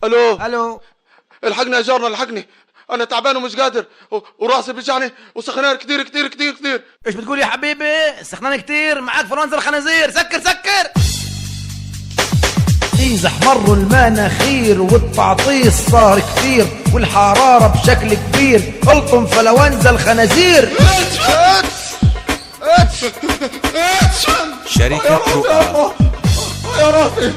الو الو. الحقني يا جارنا الحقني، انا تعبان ومش قادر وراسي بيوجعني وسخنان كتير كتير كتير كتير. ايش بتقول يا حبيبي؟ سخنان كتير؟ معاك فرنزا الخنازير، سكر سكر. يزح مروا المناخير والتعطيس صار كثير والحرارة بشكل كبير، الطم فلونزا الخنازير. شركة رؤى يا راسي.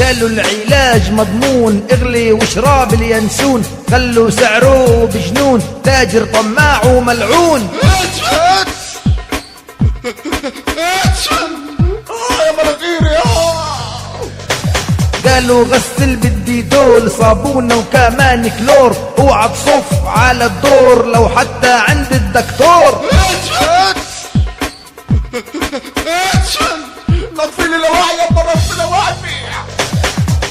قالوا العلاج مضمون، اغلي وشراب اليانسون، خلوا سعره بجنون، تاجر طماع وملعون. يا مناخيري قالوا غسل بالديدول، صابونة وكمان كلور، اوعى تصف على الدور لو حتى عند الدكتور. نطفيلي لواعي يا برا لواعي.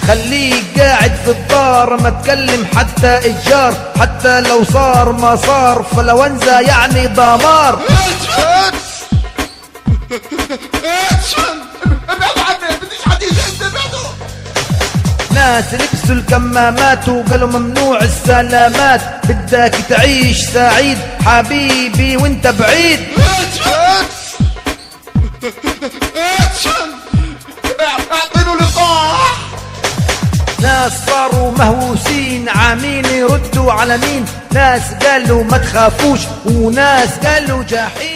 خليك قاعد في الدار ما تكلم حتى إيجار، حتى لو صار ما صار فلونزا يعني دمار. ابعدوا عني، بديش حد يجي انت، ابعدوا. ناس لبسوا الكمامات وقالوا ممنوع السلامات، بدك تعيش سعيد حبيبي وانت بعيد. اعطينوا لقاح. ناس صاروا مهووسين عامين يردوا على مين، ناس قالوا ما تخافوش وناس قالوا جحيم.